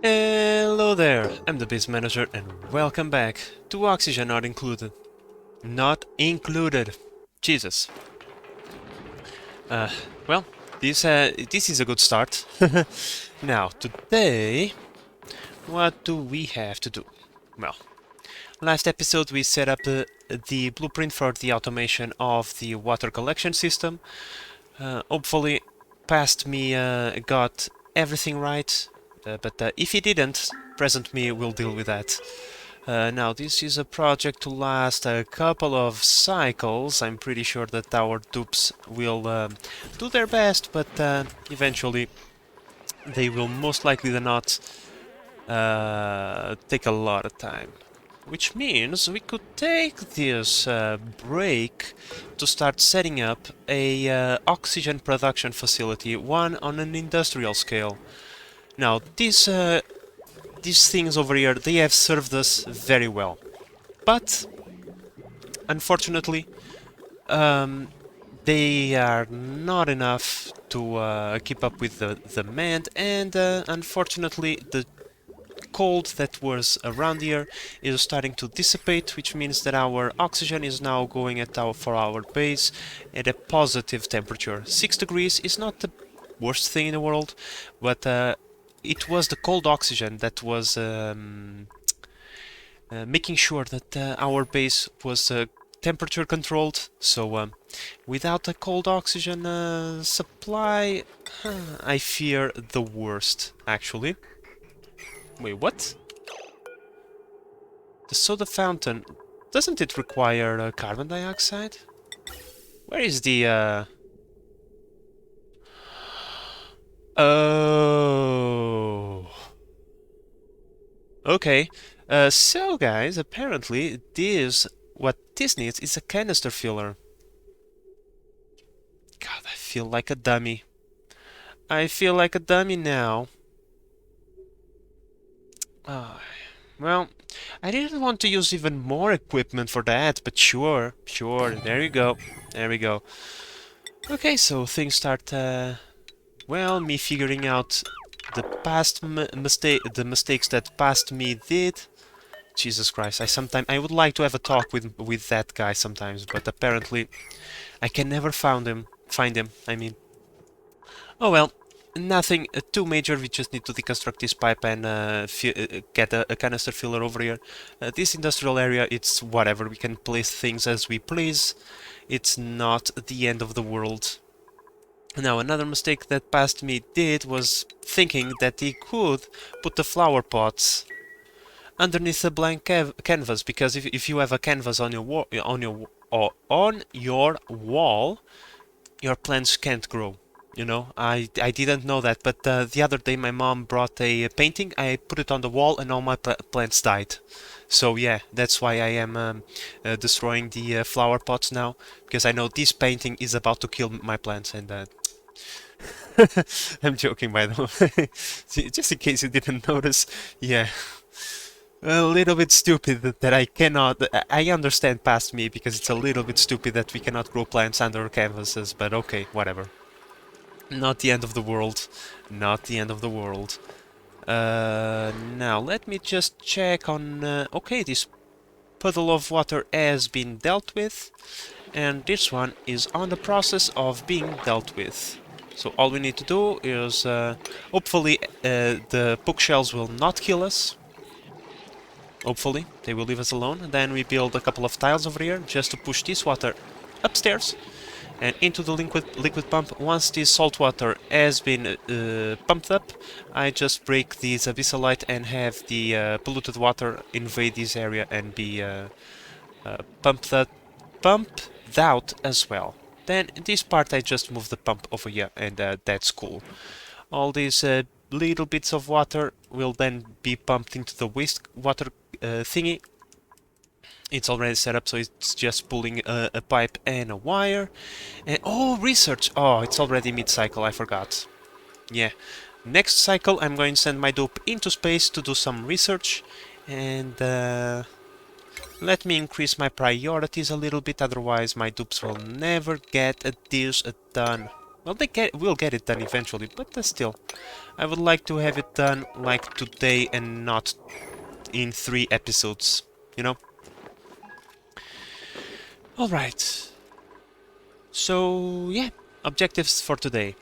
Hello there, I'm the base manager and welcome back to Oxygen Not Included. Not included. Jesus. Uh, well, this is a good start. Now, today, what do we have to do? Well, last episode we set up the blueprint for the automation of the water collection system. Hopefully, past me got everything right, but if he didn't, present me will deal with that. Now, this is a project to last a couple of cycles. I'm pretty sure that our dupes will do their best, but eventually they will most likely than not take a lot of time. Which means we could take this break to start setting up a oxygen production facility, one on an industrial scale. Now, these things over here, they have served us very well. But, unfortunately, they are not enough to keep up with the demand, and unfortunately, the cold that was around here is starting to dissipate, which means that our oxygen is now going at for our base at a positive temperature. 6 degrees is not the worst thing in the world, but it was the cold oxygen that was making sure that our base was temperature controlled. So without a cold oxygen supply, I fear the worst, actually. Wait, what? The soda fountain, doesn't it require carbon dioxide? Where is the Oh. Okay. So guys, apparently what this needs is a canister filler. God, I feel like a dummy. I feel like a dummy now. Ah, well, I didn't want to use even more equipment for that, but sure, there you go. There we go. Okay, so things start, well, me figuring out the past the mistakes that past me did. Jesus Christ, I would like to have a talk with that guy sometimes, but apparently I can never find him, I mean. Oh well, nothing too major, we just need to deconstruct this pipe and get a canister filler over here. This industrial area, it's whatever, we can place things as we please. It's not the end of the world. Now, another mistake that past me did was thinking that he could put the flower pots underneath a blank canvas, because if you have a canvas on your wall, your plants can't grow. You know, I didn't know that, but the other day my mom brought a painting. I put it on the wall, and all my plants died. So yeah, that's why I am destroying the flower pots now, because I know this painting is about to kill my plants, and I'm joking, by the way. Just in case you didn't notice, yeah. A little bit stupid that I cannot... I understand past me, because it's a little bit stupid that we cannot grow plants under canvases, but okay, whatever. Not the end of the world. Not the end of the world. Now, let me just check on... okay, this puddle of water has been dealt with, and this one is on the process of being dealt with. So all we need to do is... hopefully the bookshelves will not kill us. Hopefully, they will leave us alone. And then we build a couple of tiles over here just to push this water upstairs and into the liquid pump. Once this salt water has been pumped up, I just break this abyssalite and have the polluted water invade this area and be pumped out as well. Then this part I just move the pump over here, and that's cool. All these little bits of water will then be pumped into the wastewater thingy. It's already set up, so it's just pulling a pipe and a wire. And oh, research! Oh, it's already mid-cycle, I forgot. Yeah. Next cycle I'm going to send my dupe into space to do some research. And let me increase my priorities a little bit, otherwise my dupes will never get this done. Well, will get it done eventually, but still. I would like to have it done like today and not in 3 episodes, you know? Alright. So, yeah, objectives for today.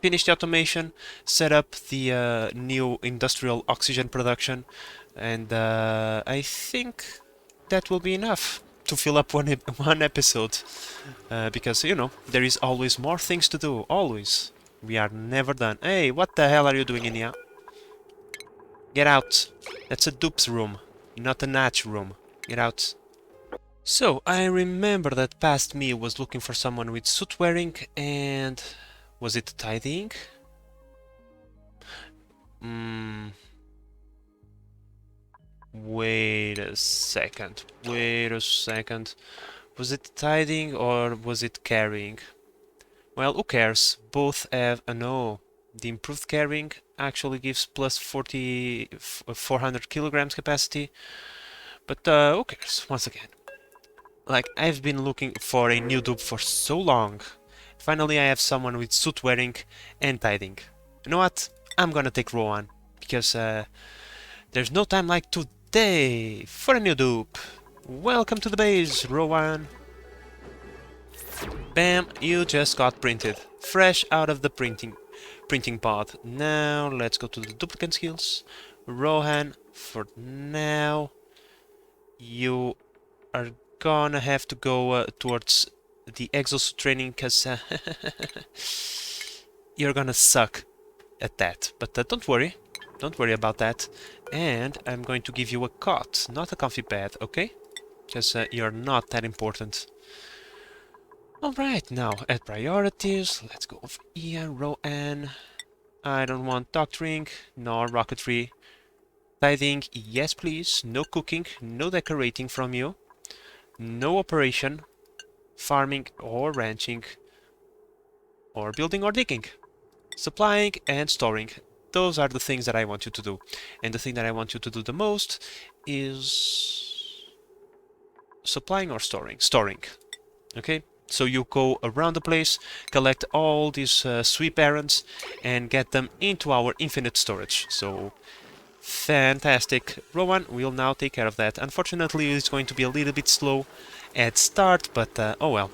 Finish the automation, set up the new industrial oxygen production, and I think that will be enough to fill up one episode. Because, you know, there is always more things to do, always. We are never done. Hey, what the hell are you doing in here? Get out. That's a dupe's room, not a natch room. Get out. So, I remember that past me was looking for someone with suit wearing and... was it tidying? Wait a second. Wait a second. Was it tidying or was it carrying? Well, who cares? Both have a no. The improved carrying actually gives plus 400 kilograms capacity. But who cares? Once again. Like, I've been looking for a new dupe for so long. Finally, I have someone with suit wearing and tidying. You know what? I'm gonna take Rowan. Because there's no time like today for a new dupe. Welcome to the base, Rowan. Bam, you just got printed. Fresh out of the printing pod. Now, let's go to the duplicate skills. Rohan, for now, you are gonna have to go towards the exosuit training, because you're gonna suck at that. But don't worry about that. And I'm going to give you a cot, not a comfy bed, okay? Because you're not that important. Alright, now add priorities. Let's go over here. Rowan. I don't want doctoring, nor rocketry. Tithing, yes please. No cooking, no decorating from you. No operation, farming or ranching, or building or digging. Supplying and storing. Those are the things that I want you to do. And the thing that I want you to do the most is supplying or storing. Storing. Okay? So you go around the place, collect all these sweep errands, and get them into our infinite storage. So, fantastic. Rowan will now take care of that. Unfortunately, it's going to be a little bit slow at start, but oh well.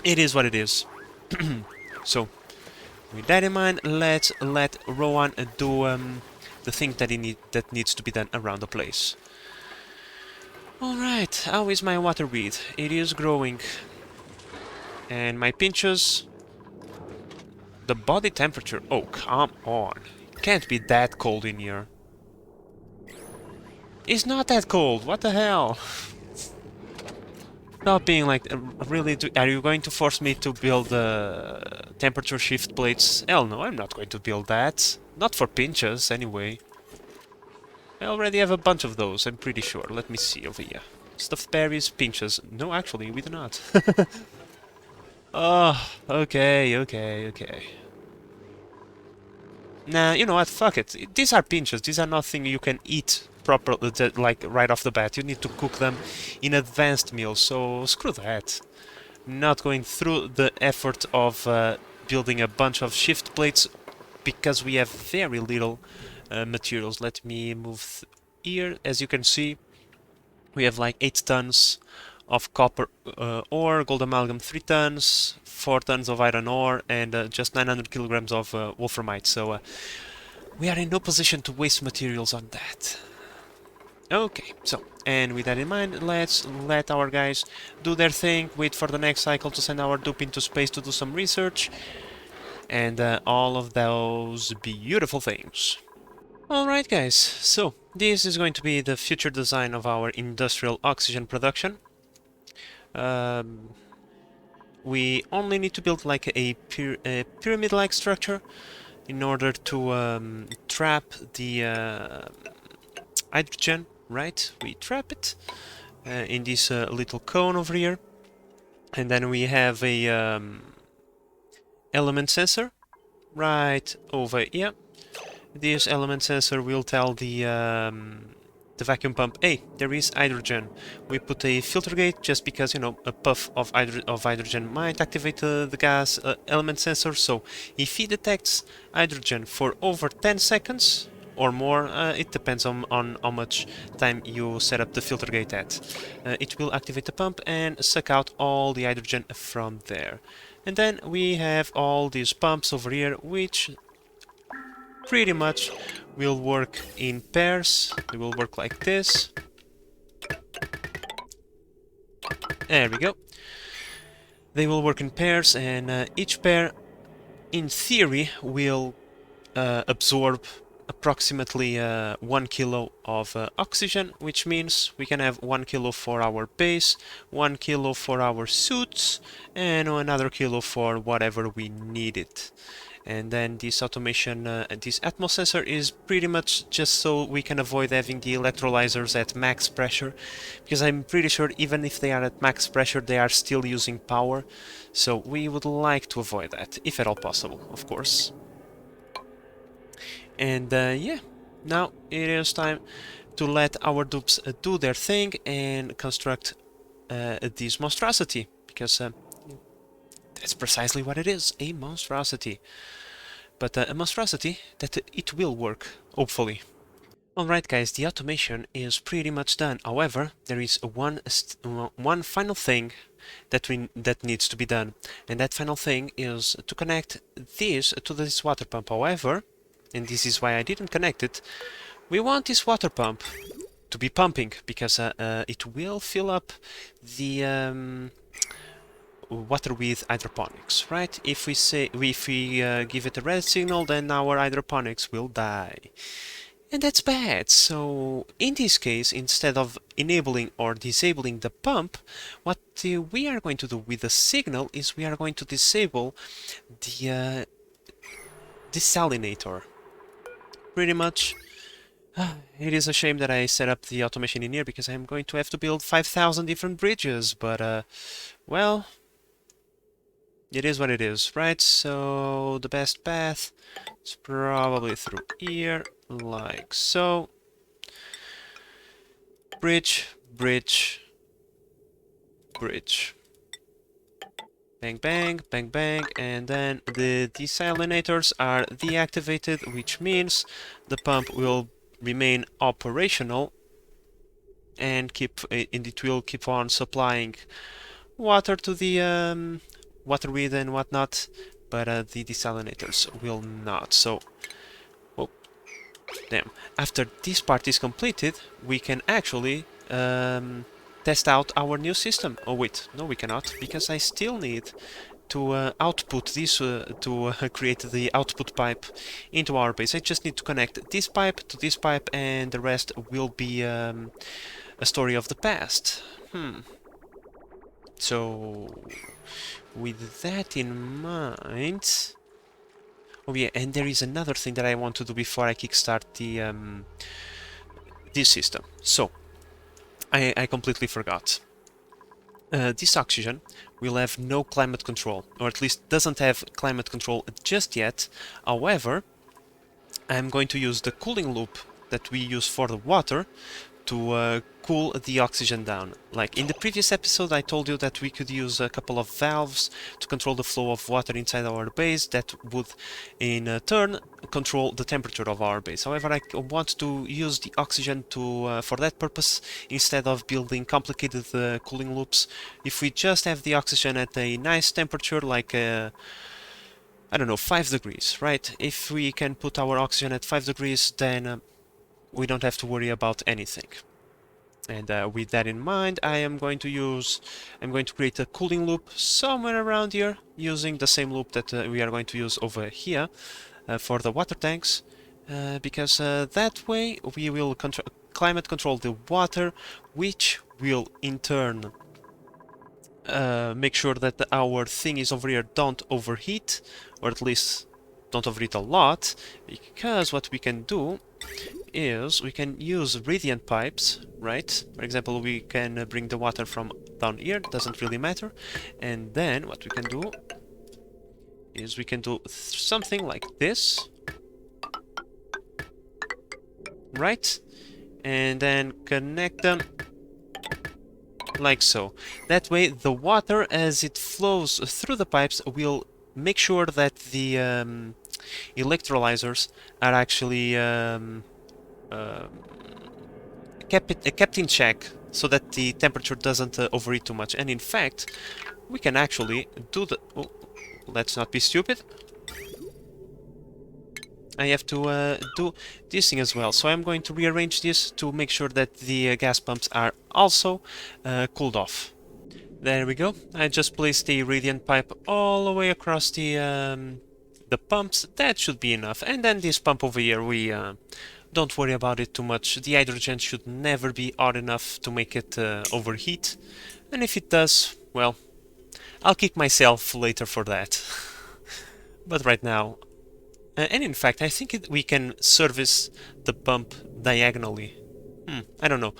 It is what it is. So, with that in mind, let's let Rowan do the thing that needs to be done around the place. Alright, how is my water weed? It is growing. And my pinches... The body temperature... Oh, come on. It can't be that cold in here. It's not that cold, what the hell? Stop being like... Really, are you going to force me to build temperature shift plates? Hell no, I'm not going to build that. Not for pinches, anyway. I already have a bunch of those, I'm pretty sure. Let me see over here. Stuffed berries, pinches. No, actually, we do not. Oh, okay. Nah, you know what, fuck it. These are pinches, these are nothing you can eat properly, like, right off the bat. You need to cook them in advanced meals, so screw that. Not going through the effort of building a bunch of shift plates, because we have very little materials. Let me move here. As you can see, we have like 8 tons of copper ore, gold amalgam 3 tons, 4 tons of iron ore, and just 900 kilograms of wolframite. So we are in no position to waste materials on that. Okay, so, and with that in mind, let's let our guys do their thing, wait for the next cycle to send our dupe into space to do some research, and all of those beautiful things. Alright guys, so this is going to be the future design of our industrial oxygen production. We only need to build like a pyramid-like structure in order to trap the hydrogen, right? We trap it in this little cone over here, and then we have a element sensor right over here. This element sensor will tell the the vacuum pump, hey, there is hydrogen. We put a filter gate just because, you know, a puff of hydrogen might activate the gas element sensor. So if he detects hydrogen for over 10 seconds or more, it depends on how much time you set up the filter gate at. It will activate the pump and suck out all the hydrogen from there. And then we have all these pumps over here, which pretty much will work in pairs. They will work like this. There we go. They will work in pairs, and each pair, in theory, will absorb approximately 1 kilo of oxygen, which means we can have 1 kilo for our base, 1 kilo for our suits, and another kilo for whatever we need it. And then this automation, this Atmos sensor is pretty much just so we can avoid having the electrolyzers at max pressure, because I'm pretty sure even if they are at max pressure, they are still using power. So we would like to avoid that, if at all possible, of course. And yeah, now it is time to let our dupes do their thing and construct this monstrosity, because that's precisely what it is, a monstrosity. But a monstrosity that it will work, hopefully. Alright guys, the automation is pretty much done. However, there is one final thing that needs to be done, and that final thing is to connect this to this water pump. However, and this is why I didn't connect it, we want this water pump to be pumping, because it will fill up the water with hydroponics, right? If we give it a red signal, then our hydroponics will die. And that's bad. So in this case, instead of enabling or disabling the pump, what we are going to do with the signal is we are going to disable the desalinator. Pretty much. It is a shame that I set up the automation in here, because I'm going to have to build 5,000 different bridges, but well, it is what it is, right? So the best path is probably through here, like so. Bridge, bridge, bridge. Bang, bang, bang, bang, and then the desalinators are deactivated, which means the pump will remain operational and it will keep on supplying water to the water weed and whatnot, but the desalinators will not. So, oh, damn. After this part is completed, we can actually test out our new system. Oh wait, no we cannot, because I still need to output this, to create the output pipe into our base. I just need to connect this pipe to this pipe, and the rest will be a story of the past. So, with that in mind... Oh yeah, and there is another thing that I want to do before I kickstart this system. So, I completely forgot. This oxygen will have no climate control, or at least doesn't have climate control just yet. However, I'm going to use the cooling loop that we use for the water to cool the oxygen down. Like in the previous episode, I told you that we could use a couple of valves to control the flow of water inside our base that would in turn control the temperature of our base. However, I want to use the oxygen for that purpose instead of building complicated cooling loops. If we just have the oxygen at a nice temperature, like I don't know, 5 degrees, right? If we can put our oxygen at 5 degrees, then we don't have to worry about anything. And with that in mind, I'm going to create a cooling loop somewhere around here, using the same loop that we are going to use over here for the water tanks, because that way we will climate control the water, which will in turn make sure that our thingies over here don't overheat, or at least don't overheat a lot, because what we can do is we can use radiant pipes, right? For example, we can bring the water from down here, doesn't really matter. And then what we can do is we can do something like this, right? and then connect them like so. That way the water, as it flows through the pipes, will make sure that the electrolyzers are actually kept in check, so that the temperature doesn't overheat too much. And in fact, we can actually do the... Oh, let's not be stupid. I have to do this thing as well. So I'm going to rearrange this to make sure that the gas pumps are also cooled off. There we go. I just placed the radiant pipe all the way across the pumps. That should be enough. And then this pump over here, we don't worry about it too much. The hydrogen should never be hot enough to make it overheat. And if it does, well, I'll kick myself later for that. But right now... and in fact, I think we can service the pump diagonally. I don't know.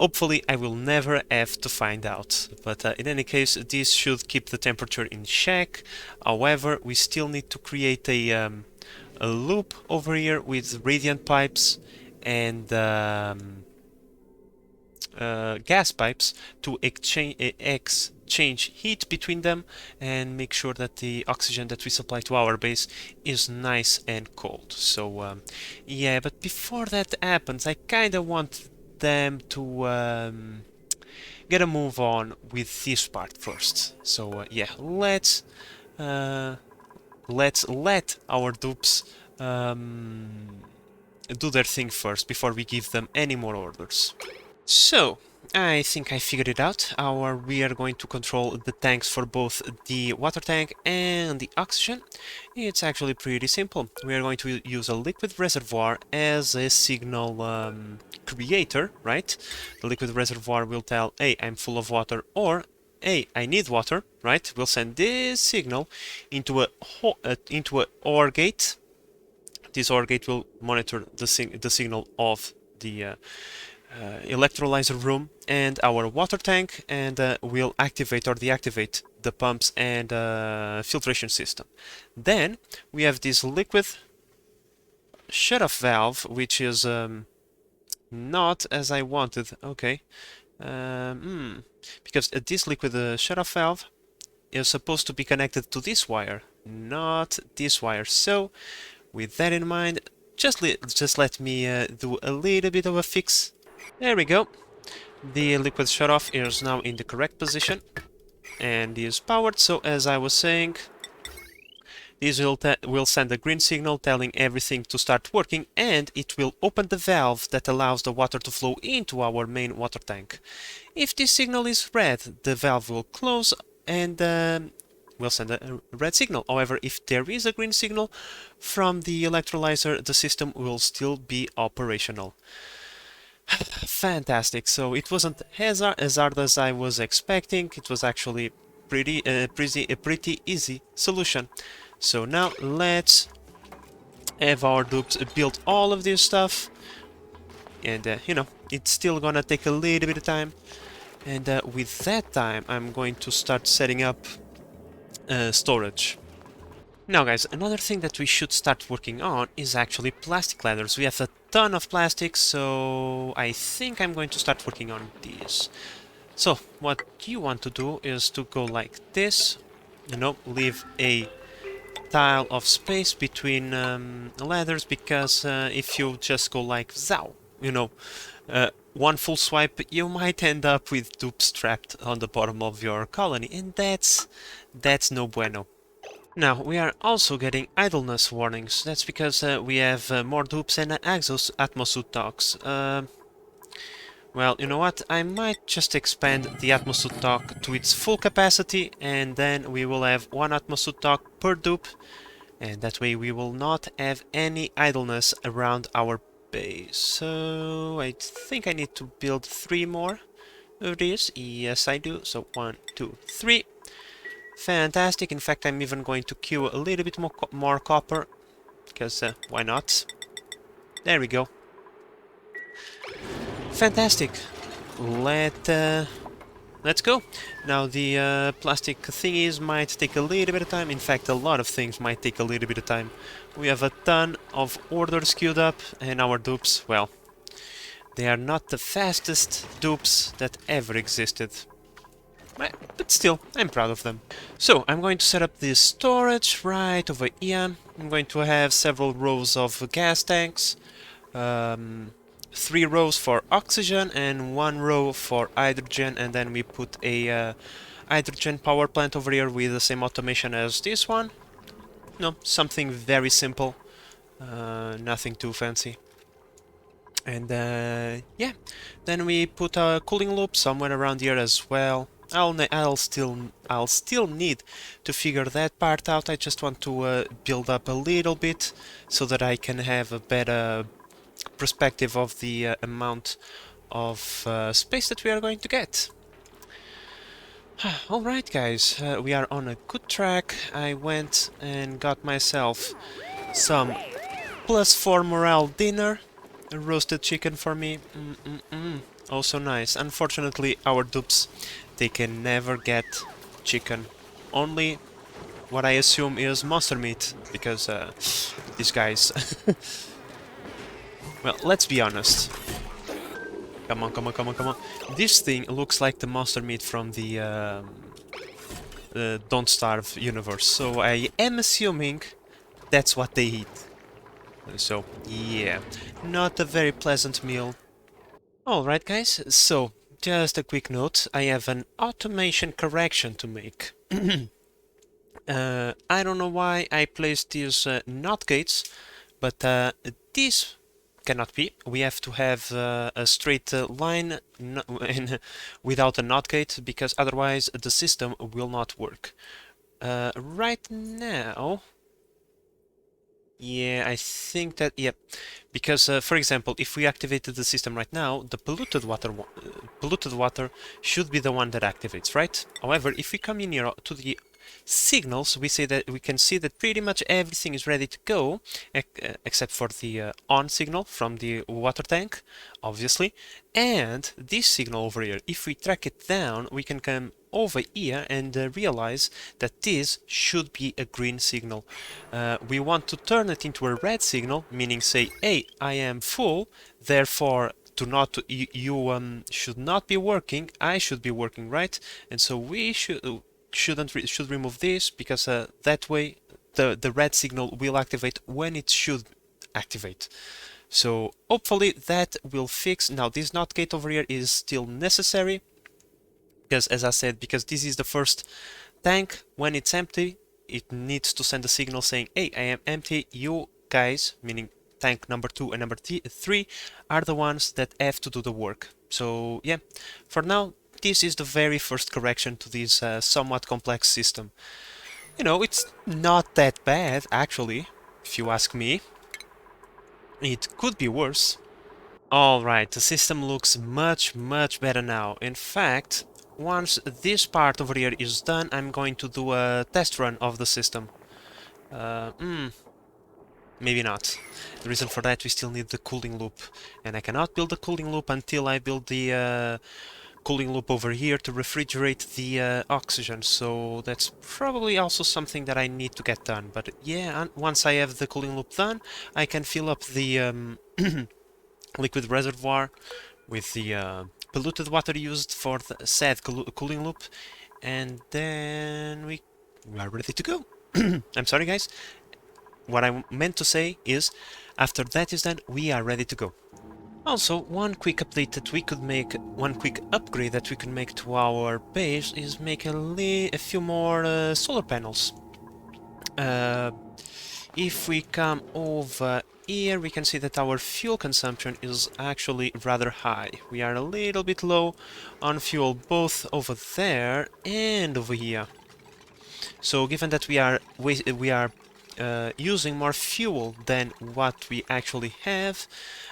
Hopefully I will never have to find out. But in any case, this should keep the temperature in check. However, we still need to create a loop over here with radiant pipes and gas pipes to exchange heat between them and make sure that the oxygen that we supply to our base is nice and cold. So yeah, but before that happens, I kinda want them to get a move on with this part first. So yeah, let's let our dupes do their thing first before we give them any more orders. So, I think I figured it out. We are going to control the tanks for both the water tank and the oxygen. It's actually pretty simple. We are going to use a liquid reservoir as a signal creator, right? The liquid reservoir will tell, hey, I'm full of water, or hey, I need water, right? We'll send this signal into a OR gate. This OR gate will monitor the signal of the electrolyzer room and our water tank, and will activate or deactivate the pumps and filtration system. Then we have this liquid shut-off valve, which is not as I wanted. Okay, because this liquid shut-off valve is supposed to be connected to this wire, not this wire. So with that in mind, just let me do a little bit of a fix. There we go. The liquid shut-off is now in the correct position and is powered. So as I was saying, this will send a green signal telling everything to start working, and it will open the valve that allows the water to flow into our main water tank. If this signal is red, the valve will close and will send a red signal. However, if there is a green signal from the electrolyzer, the system will still be operational. Fantastic. So it wasn't as hard as I was expecting. It was actually a pretty easy solution. So now let's have our dupes build all of this stuff, and you know, it's still gonna take a little bit of time. And with that time, I'm going to start setting up storage. Now guys, another thing that we should start working on is actually plastic ladders. We have a ton of plastic, so I think I'm going to start working on these. So what you want to do is to go like this, you know, leave a tile of space between ladders, because if you just go like zow, you know, one full swipe, you might end up with dupes trapped on the bottom of your colony, and that's no bueno. Now, we are also getting idleness warnings. That's because we have more dupes and atmosuit docks. Well, you know what? I might just expand the atmosuit dock to its full capacity, and then we will have one atmosuit dock per dupe, and that way we will not have any idleness around our base. So I think I need to build 3 more of these. Yes, I do. So 1, 2, 3. Fantastic. In fact, I'm even going to queue a little bit more copper, because why not? There we go. Fantastic. Let's go. Now the plastic thingies might take a little bit of time. In fact, a lot of things might take a little bit of time. We have a ton of orders queued up, and our dupes, well, They are not the fastest dupes that ever existed. But still, I'm proud of them. So, I'm going to set up this storage right over here. I'm going to have several rows of gas tanks. 3 rows for oxygen and 1 row for hydrogen, and then we put a hydrogen power plant over here with the same automation as this one. No, something very simple, nothing too fancy. And yeah, then we put a cooling loop somewhere around here as well. I'll still need to figure that part out. I just want to build up a little bit so that I can have a better perspective of the amount of space that we are going to get. Alright guys, we are on a good track. I went and got myself some +4 morale dinner, a roasted chicken for me. Oh, so nice. Unfortunately, our dupes, they can never get chicken. Only what I assume is monster meat, because these guys... Well, let's be honest. Come on, come on, come on, come on. This thing looks like the monster meat from the Don't Starve universe, so I am assuming that's what they eat. So, yeah, not a very pleasant meal. Alright guys, so, just a quick note, I have an automation correction to make. I don't know why I placed these NOT gates, but these cannot be. We have to have a straight line without a NOT gate, because otherwise the system will not work. Right now... Yeah, I think that, yeah, because for example, if we activated the system right now, the polluted water should be the one that activates, right? However, if we come in here to the signals, we can see that pretty much everything is ready to go, except for the on signal from the water tank, obviously, and this signal over here. If we track it down, we can come over here and realize that this should be a green signal. We want to turn it into a red signal, meaning say, hey, I am full, therefore you should not be working, I should be working, right? And so we should remove this, because that way the red signal will activate when it should activate. So hopefully that will fix. Now this NOT gate over here is still necessary, because as I said, because this is the first tank, when it's empty it needs to send a signal saying, hey, I am empty, you guys, meaning tank number 2 and number 3, are the ones that have to do the work. So yeah, for now this is the very first correction to this somewhat complex system. You know, it's not that bad actually, if you ask me. It could be worse. Alright, the system looks much better now. In fact, once this part over here is done, I'm going to do a test run of the system. Maybe not. The reason for that, we still need the cooling loop, and I cannot build the cooling loop until I build the cooling loop over here to refrigerate the oxygen, so that's probably also something that I need to get done. But yeah, once I have the cooling loop done, I can fill up the liquid reservoir with the polluted water used for the said cooling loop, and then we are ready to go. I'm sorry guys, what I meant to say is, after that is done, we are ready to go. Also, one quick update that we could make, one quick upgrade that we could make to our base is make a few more solar panels. If we come over here, we can see that our fuel consumption is actually rather high. We are a little bit low on fuel both over there and over here. So given that we are using more fuel than what we actually have,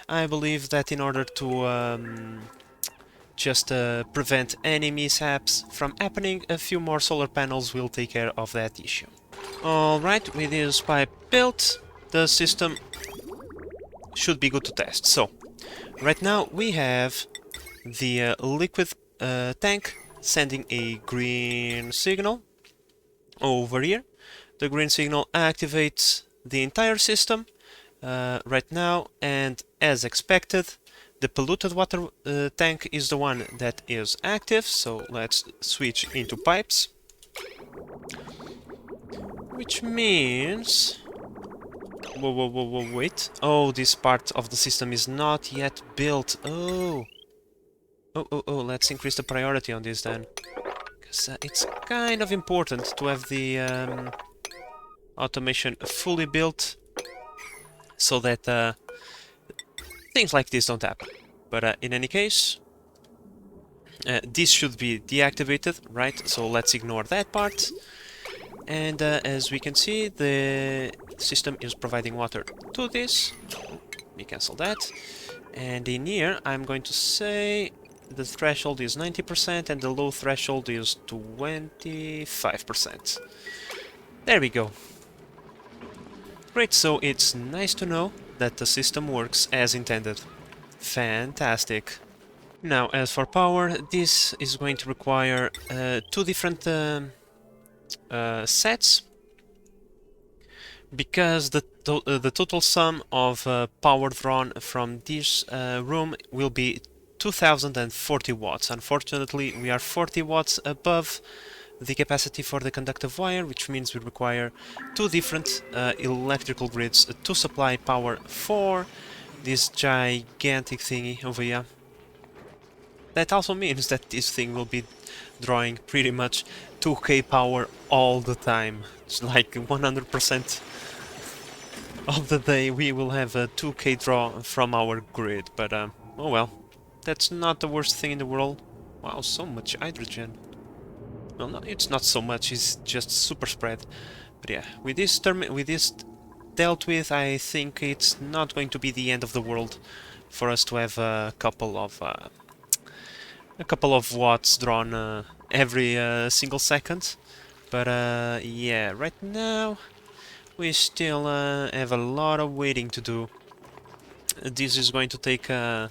I believe that in order to just prevent any mishaps from happening, a few more solar panels will take care of that issue. Alright, with this pipe built, the system should be good to test. So, right now we have the liquid tank sending a green signal over here. The green signal activates the entire system right now, and as expected, The polluted water tank is the one that is active, so let's switch into pipes. Which means... Whoa, wait. Oh, this part of the system is not yet built. Oh, let's increase the priority on this then. Because it's kind of important to have the automation fully built so that things like this don't happen. But in any case, this should be deactivated, right? So let's ignore that part. And as we can see, the system is providing water to this. Let me cancel that. And in here, I'm going to say the threshold is 90% and the low threshold is 25%. There we go. Great, so it's nice to know that the system works as intended. Fantastic. Now, as for power, this is going to require two different sets, because the total sum of power drawn from this room will be 2040 watts. Unfortunately, we are 40 watts above the capacity for the conductive wire, which means we require two different electrical grids to supply power for this gigantic thingy over here. That also means that this thing will be drawing pretty much 2k power all the time. It's like 100% of the day we will have a 2k draw from our grid, but oh well, that's not the worst thing in the world. Wow, so much hydrogen. Well, no, it's not so much, it's just super spread. But yeah, with this dealt with, I think it's not going to be the end of the world for us to have a couple of watts drawn every single second. But yeah, right now we still have a lot of waiting to do. This is going to take a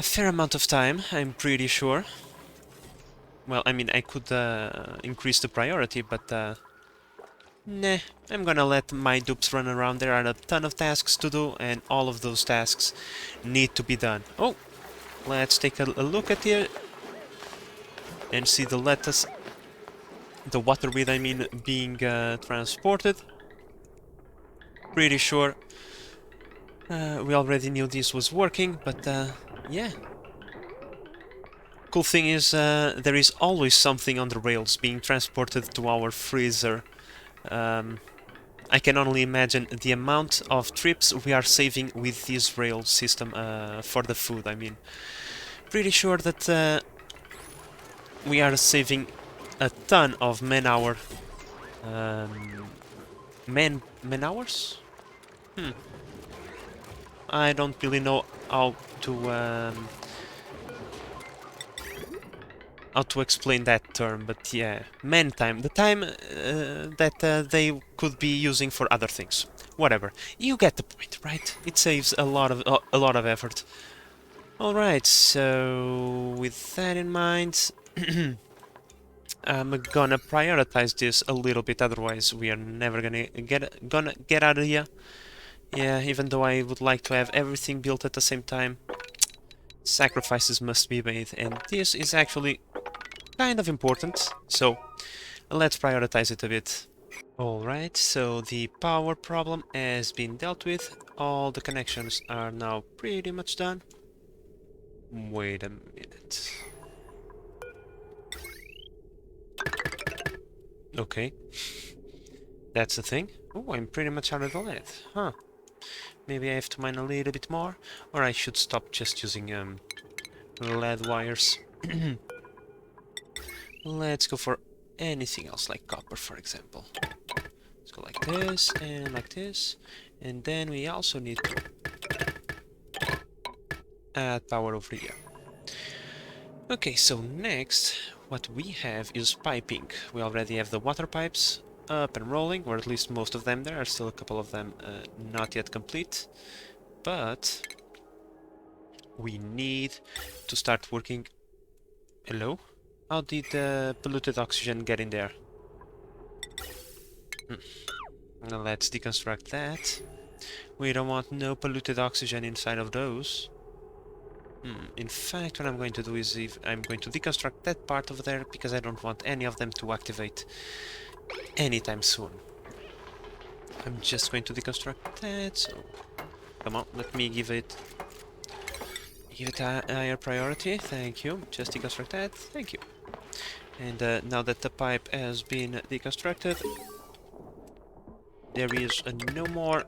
fair amount of time, I'm pretty sure. Well, I mean, I could increase the priority, but nah, I'm gonna let my dupes run around. There are a ton of tasks to do, and all of those tasks need to be done. Oh, let's take a look at here and see the lettuce, the water wheel, I mean, being transported. Pretty sure we already knew this was working, but yeah. Cool thing is, there is always something on the rails being transported to our freezer. I can only imagine the amount of trips we are saving with this rail system for the food, I mean. Pretty sure that we are saving a ton of man-hour... man-hours? I don't really know how to explain that term, but yeah, man time, the time that they could be using for other things. Whatever, you get the point, right? It saves a lot of effort. All right, so with that in mind, I'm gonna prioritize this a little bit. Otherwise, we are never gonna get out of here. Yeah, even though I would like to have everything built at the same time, sacrifices must be made, and this is actually kind of important, so let's prioritize it a bit. Alright, so the power problem has been dealt with. All the connections are now pretty much done. Wait a minute. Okay. That's the thing. Oh, I'm pretty much out of the lead. Huh. Maybe I have to mine a little bit more, or I should stop just using lead wires. Let's go for anything else, like copper, for example. Let's go like this, and like this. And then we also need to add power over here. Okay, so next, what we have is piping. We already have the water pipes up and rolling, or at least most of them. There are still a couple of them not yet complete. But we need to start working... Hello? How did the polluted oxygen get in there? Now let's deconstruct that. We don't want no polluted oxygen inside of those. In fact, what I'm going to do is I'm going to deconstruct that part over there because I don't want any of them to activate anytime soon. I'm just going to deconstruct that, so come on, let me give it a higher priority. Thank you. Just deconstruct that. Thank you. And now that the pipe has been deconstructed, there is no more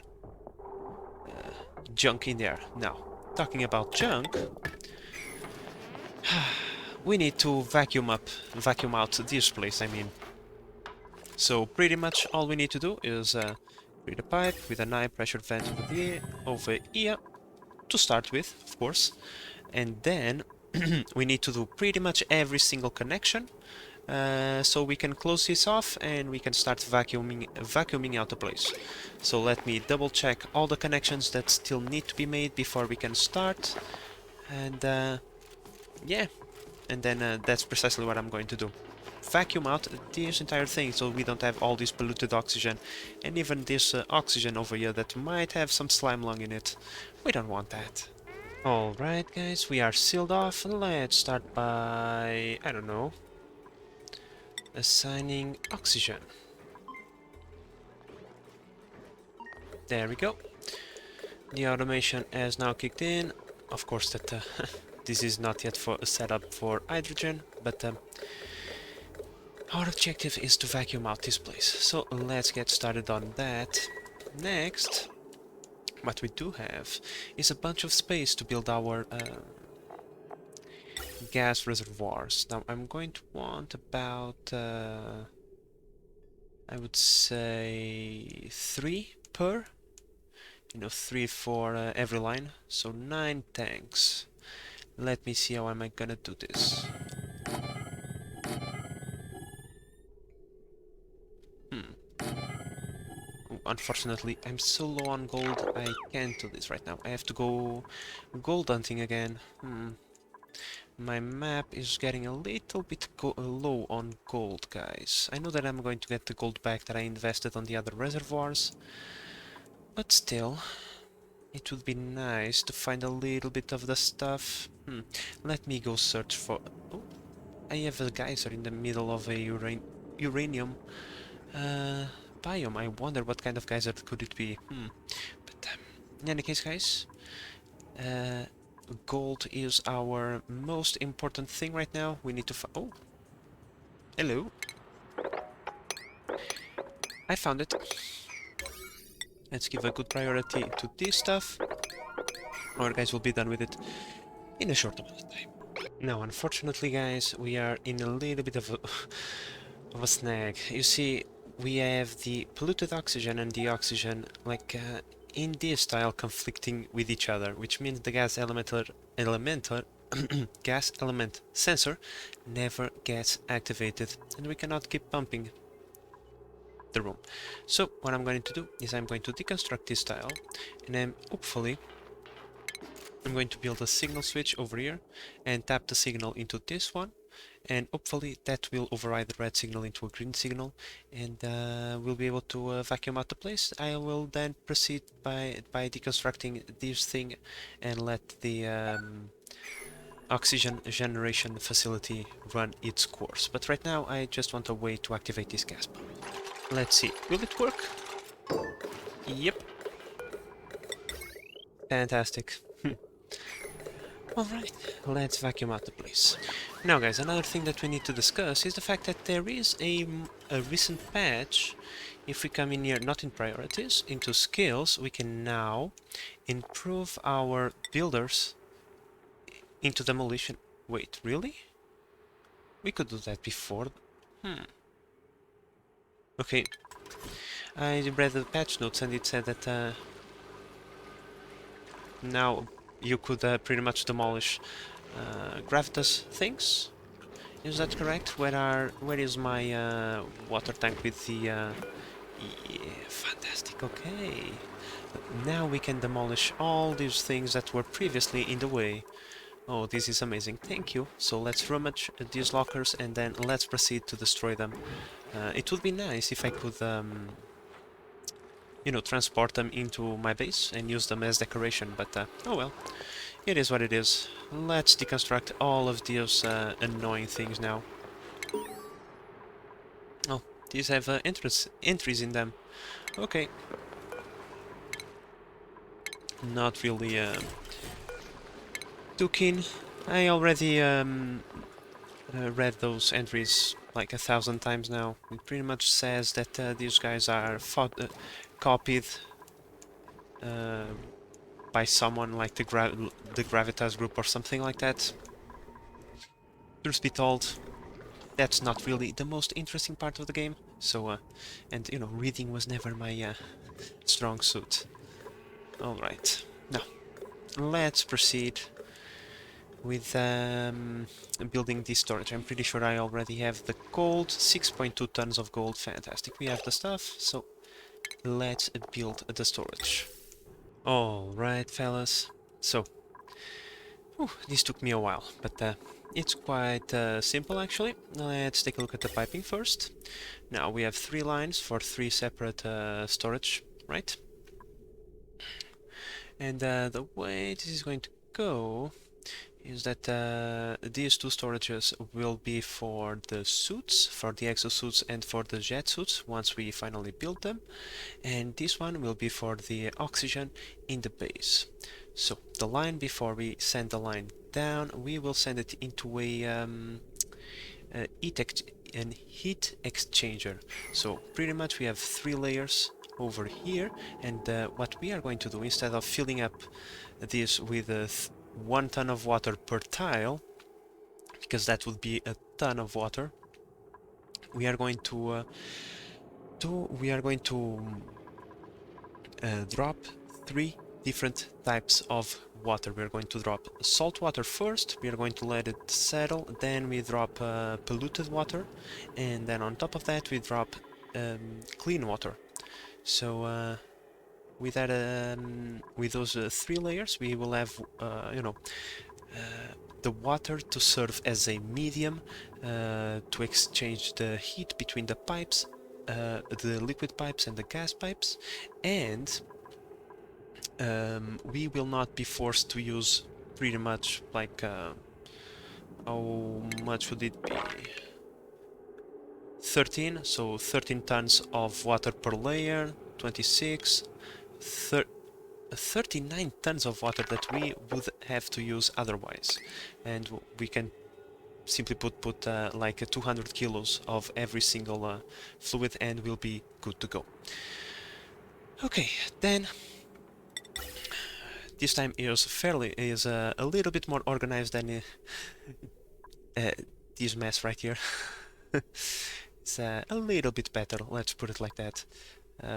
junk in there. Now, talking about junk, we need to vacuum out this place, I mean. So pretty much all we need to do is create a pipe with an high pressure vent over here, to start with, of course. And then we need to do pretty much every single connection, so we can close this off and we can start vacuuming out the place. So let me double check all the connections that still need to be made before we can start. And yeah, and then that's precisely what I'm going to do. Vacuum out this entire thing so we don't have all this polluted oxygen, and even this oxygen over here that might have some slime lung in it. We don't want that. Alright guys, we are sealed off. Let's start by, I don't know, assigning oxygen. There we go. The automation has now kicked in. Of course that this is not yet for a setup for hydrogen, but our objective is to vacuum out this place. So let's get started on that. Next, what we do have is a bunch of space to build our gas reservoirs. Now I'm going to want about, I would say 3 per. You know, 3 for every line. So 9 tanks. Let me see how am I gonna do this. Unfortunately, I'm so low on gold, I can't do this right now. I have to go gold hunting again. My map is getting a little bit low on gold, guys. I know that I'm going to get the gold back that I invested on the other reservoirs, but still, it would be nice to find a little bit of the stuff. Let me go search for... Oh, I have a geyser in the middle of a uranium biome. I wonder what kind of geyser could it be. But in any case, guys, gold is our most important thing right now. We need to oh, hello. I found it. Let's give a good priority to this stuff. Our guys will be done with it in a short amount of time. Now, unfortunately, guys, we are in a little bit of a snag. You see, we have the polluted oxygen and the oxygen, like, in this style conflicting with each other, which means the gas gas element sensor never gets activated, and we cannot keep pumping the room. So what I'm going to do is I'm going to deconstruct this tile, and then hopefully I'm going to build a signal switch over here and tap the signal into this one, and hopefully that will override the red signal into a green signal, and we'll be able to vacuum out the place. I will then proceed by deconstructing this thing and let the oxygen generation facility run its course. But right now I just want a way to activate this gas pump. Let's see, will it work? Yep. Fantastic. Alright, let's vacuum out the place. Now guys, another thing that we need to discuss is the fact that there is a recent patch. If we come in here, not in priorities, into skills, we can now improve our builders into demolition. Wait, really? We could do that before. Okay, I read the patch notes and it said that now you could pretty much demolish gravitas things. Is that correct? Where is my water tank with the yeah, fantastic. Okay, now we can demolish all these things that were previously in the way. Oh, this is amazing. Thank you. So let's rummage these lockers and then let's proceed to destroy them. It would be nice if I could you know, transport them into my base and use them as decoration, but oh well. it is what it is. Let's deconstruct all of these annoying things now. Oh, these have entries in them. Okay. Not really too keen. I already read those entries like 1,000 times now. It pretty much says that these guys are copied uh, by someone like the Gravitas group or something like that. Truth be told, that's not really the most interesting part of the game. So, and you know, reading was never my strong suit. Alright, now, let's proceed with building this storage. I'm pretty sure I already have the gold, 6.2 tons of gold, fantastic. We have the stuff, so let's build the storage. Alright, fellas, so, this took me a while, but it's quite simple actually. Let's take a look at the piping first. Now we have 3 lines for 3 separate storage, right? And the way this is going to go is that these 2 storages will be for the suits, for the exosuits and for the jet suits once we finally build them, and this one will be for the oxygen in the base. So the line before we send the line down, we will send it into a heat exchanger. So pretty much we have 3 layers over here, and what we are going to do, instead of filling up this with 1 ton of water per tile, because that would be a ton of water, we are going to drop 3 different types of water. We are going to drop salt water first, we are going to let it settle, then we drop polluted water, and then on top of that we drop clean water. So with that, with those 3 layers, we will have, you know, the water to serve as a medium to exchange the heat between the pipes, the liquid pipes and the gas pipes, and we will not be forced to use pretty much like how much would it be? 13, so 13 tons of water per layer, 26, 39 tons of water that we would have to use otherwise, and we can simply put like 200 kilos of every single fluid and we'll be good to go. Okay, then this time is a little bit more organized than this mess right here. It's a little bit better, let's put it like that.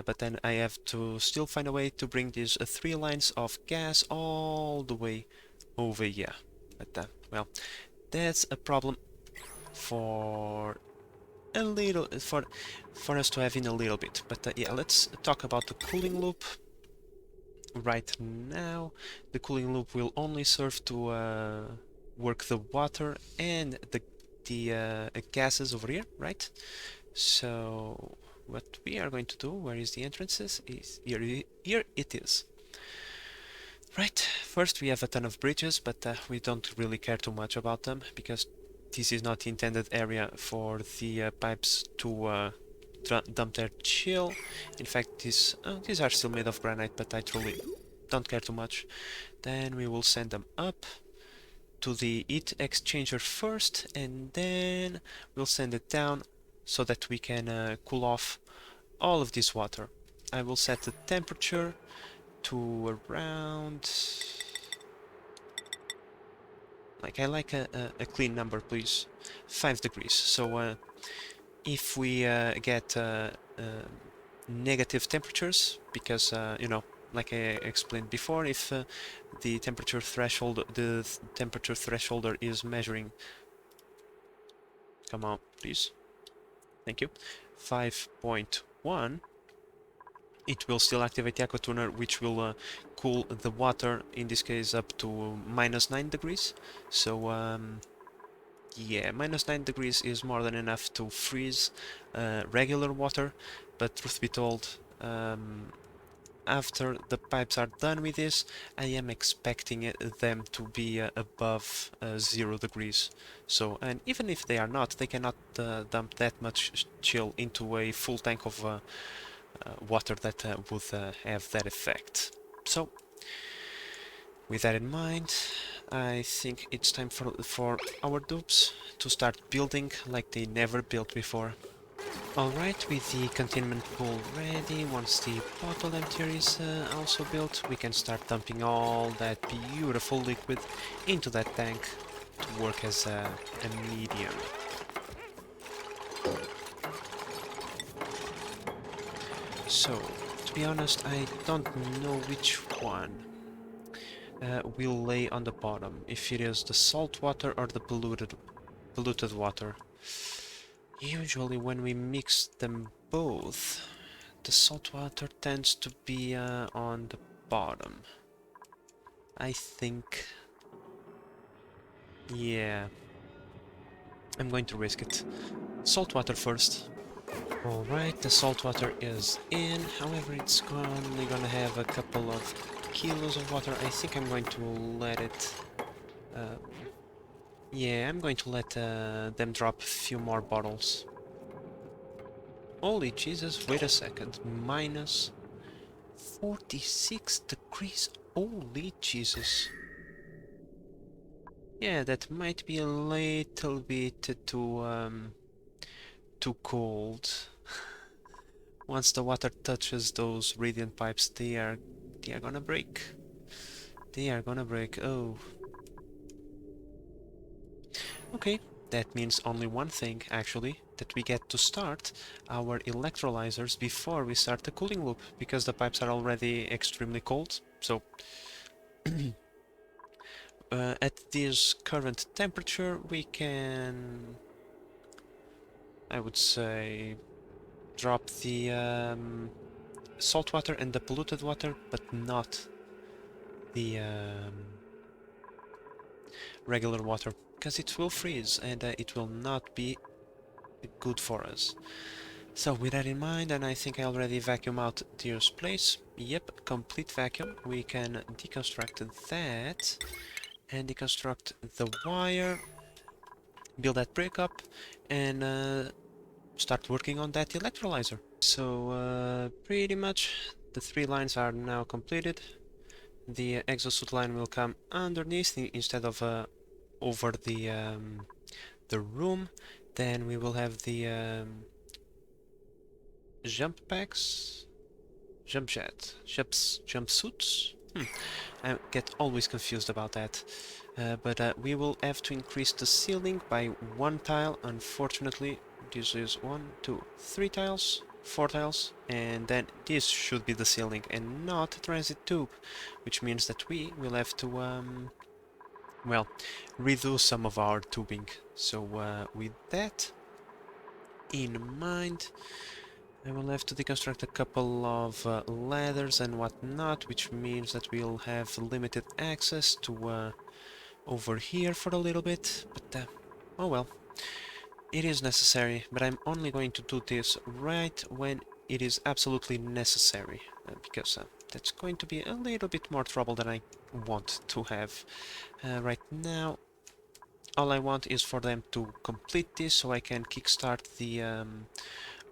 But then I have to still find a way to bring these 3 lines of gas all the way over here. But well, that's a problem for a little for us to have in a little bit. But yeah, let's talk about the cooling loop. Right now, the cooling loop will only serve to work the water and the gases over here, right? So what we are going to do, where is the entrances? Is here it is. Right, first we have a ton of bridges, but we don't really care too much about them because this is not the intended area for the pipes to dump their chill. In fact, these are still made of granite, but I truly don't care too much. Then we will send them up to the heat exchanger first, and then we'll send it down so that we can cool off all of this water. I will set the temperature to around, like, I like a clean number, please, 5 degrees. So if we get negative temperatures, because you know, like I explained before, if the temperature threshold is measuring, come on please, thank you, 5.1, it will still activate the aqua tuner, which will cool the water, in this case up to -9 degrees. So yeah, -9 degrees is more than enough to freeze regular water, but truth be told, after the pipes are done with this, I am expecting them to be above 0 degrees. So, and even if they are not, they cannot dump that much chill into a full tank of water that would have that effect. So, with that in mind, I think it's time for our dupes to start building like they never built before. Alright, with the containment pool ready, once the bottle emptier is also built, we can start dumping all that beautiful liquid into that tank to work as a medium. So, to be honest, I don't know which one will lay on the bottom, if it is the salt water or the polluted water. Usually when we mix them both, the salt water tends to be on the bottom. I think... yeah. I'm going to risk it. Salt water first. Alright, the salt water is in. However, it's only gonna have a couple of kilos of water. I think I'm going to let it... yeah, I'm going to let them drop a few more bottles. Holy Jesus, wait a second. Minus 46 degrees. Holy Jesus. Yeah, that might be a little bit too cold. Once the water touches those radiant pipes, they are gonna break. They are gonna break. Oh. Okay, that means only one thing, actually, that we get to start our electrolyzers before we start the cooling loop, because the pipes are already extremely cold, so... at this current temperature, we can... I would say... drop the salt water and the polluted water, but not the regular water, because it will freeze and it will not be good for us. So with that in mind, and I think I already vacuum out this place. Yep, complete vacuum. We can deconstruct that and deconstruct the wire, build that brick up, and start working on that electrolyzer. So pretty much the 3 lines are now completed. The exosuit line will come underneath instead of over the room. Then we will have the jump packs, jumpsuits. I get always confused about that. But we will have to increase the ceiling by 1 tile. Unfortunately, this is 1, 2, 3 tiles, 4 tiles, and then this should be the ceiling and not a transit tube, which means that we will have to well, redo some of our tubing. So with that in mind, I will have to deconstruct a couple of ladders and whatnot, which means that we'll have limited access to over here for a little bit, but oh well. It is necessary, but I'm only going to do this right when it is absolutely necessary, because that's going to be a little bit more trouble than I want to have. Right now, all I want is for them to complete this so I can kickstart the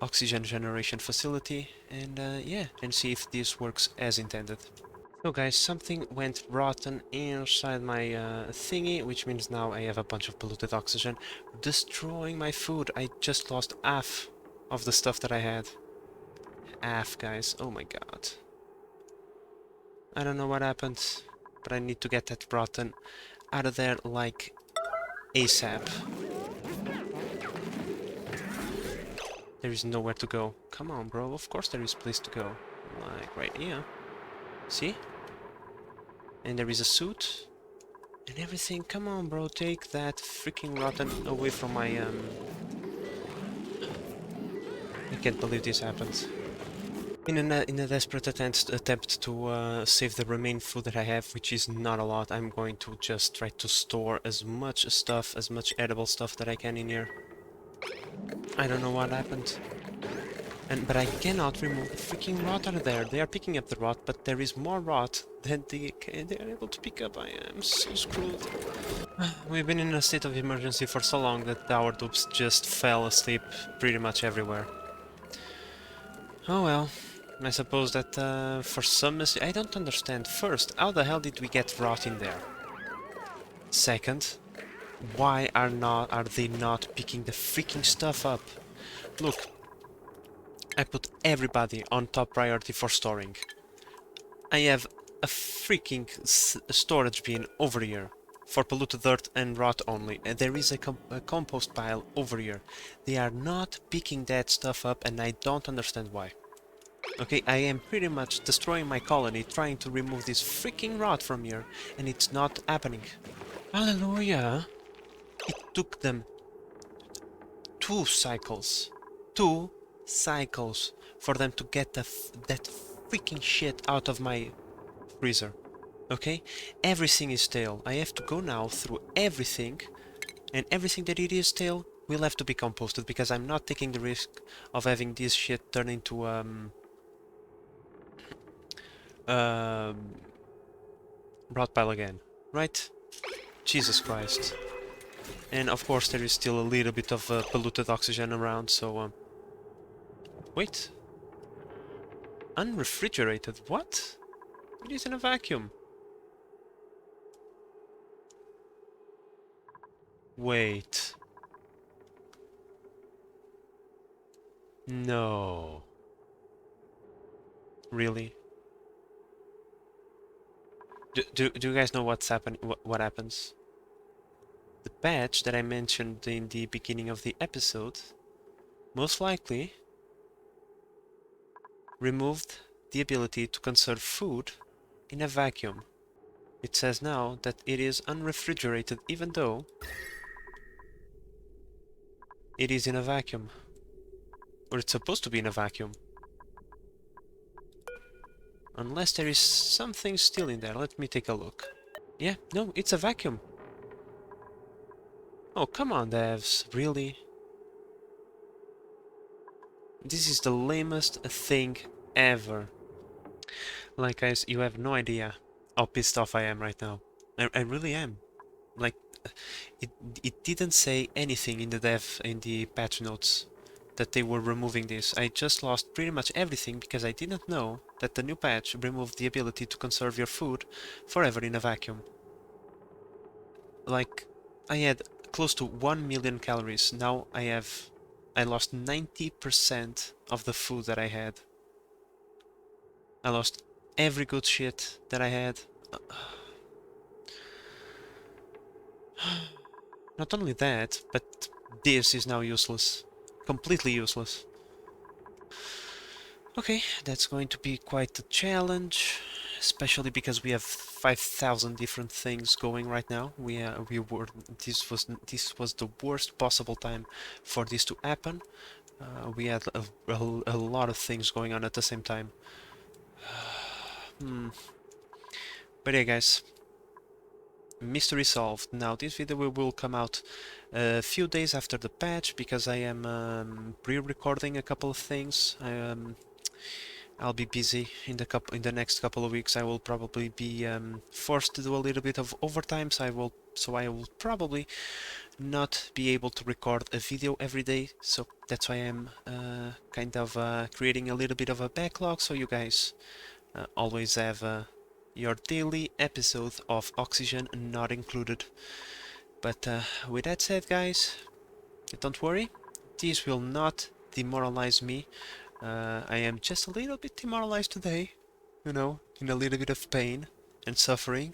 oxygen generation facility and yeah, and see if this works as intended. So guys, something went rotten inside my thingy, which means now I have a bunch of polluted oxygen destroying my food. I just lost half of the stuff that I had. Half, guys. Oh my god. I don't know what happened, but I need to get that rotten out of there like ASAP. There is nowhere to go. Come on, bro. Of course there is a place to go. Like right here. See? And there is a suit. And everything. Come on, bro. Take that freaking rotten away from my, I can't believe this happened. In a desperate attempt to save the remaining food that I have, which is not a lot, I'm going to just try to store as much stuff, as much edible stuff that I can in here. I don't know what happened. But I cannot remove the freaking rot out of there. They are picking up the rot, but there is more rot than they are able to pick up. I am so screwed. We've been in a state of emergency for so long that our dupes just fell asleep pretty much everywhere. Oh well. I suppose that for some I don't understand. First, how the hell did we get rot in there? Second, why are they not picking the freaking stuff up? Look, I put everybody on top priority for storing. I have a freaking storage bin over here for polluted dirt and rot only, and there is a compost pile over here. They are not picking that stuff up, and I don't understand why. Okay, I am pretty much destroying my colony trying to remove this freaking rot from here, and it's not happening. Hallelujah! It took them 2 cycles. 2 cycles for them to get that freaking shit out of my freezer. Okay? Everything is stale. I have to go now through everything, and everything that it is stale will have to be composted because I'm not taking the risk of having this shit turn into rot pile again. Right? Jesus Christ. And of course there is still a little bit of polluted oxygen around, so wait. Unrefrigerated? What? It is in a vacuum. Wait. No. Really? Do you guys know what's happening? What happens? The patch that I mentioned in the beginning of the episode most likely removed the ability to conserve food in a vacuum. It says now that it is unrefrigerated even though it is in a vacuum. Or it's supposed to be in a vacuum. Unless there is something still in there. Let me take a look. Yeah, no, it's a vacuum. Oh, come on, devs. Really? This is the lamest thing ever. Like, guys, you have no idea how pissed off I am right now. I really am. Like, it didn't say anything in the patch notes that they were removing this. I just lost pretty much everything because I didn't know that the new patch removed the ability to conserve your food forever in a vacuum. Like, I had close to 1 million calories. Now I lost 90% of the food that I had. I lost every good shit that I had. Not only that, but this is now useless. Completely useless. Okay, that's going to be quite a challenge, especially because we have 5,000 different things going right now. This was the worst possible time for this to happen. We had a lot of things going on at the same time. But yeah, guys, mystery solved. Now this video will come out a few days after the patch because I am pre-recording a couple of things. I'll be busy in the next couple of weeks. I will probably be forced to do a little bit of overtime, so I will probably not be able to record a video every day. So that's why I'm kind of creating a little bit of a backlog, so you guys always have your daily episode of Oxygen not included. But with that said, guys, don't worry, this will not demoralize me. I am just a little bit demoralized today, you know, in a little bit of pain and suffering,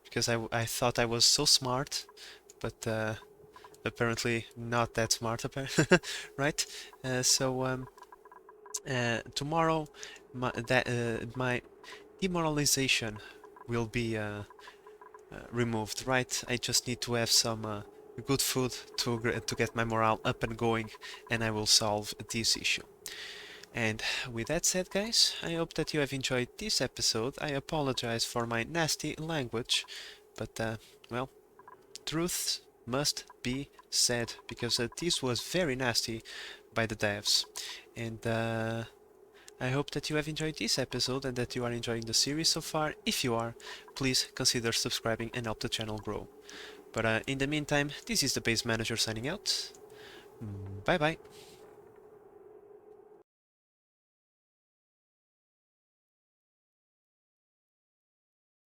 because I thought I was so smart, but apparently not that smart, right? Tomorrow, my demoralization will be removed, right? I just need to have some good food to get my morale up and going, and I will solve this issue. And with that said, guys, I hope that you have enjoyed this episode. I apologize for my nasty language, but well, truth must be said, because this was very nasty by the devs. And I hope that you have enjoyed this episode and that you are enjoying the series so far. If you are, please consider subscribing and help the channel grow. But in the meantime, this is the Base Manager signing out. Bye bye.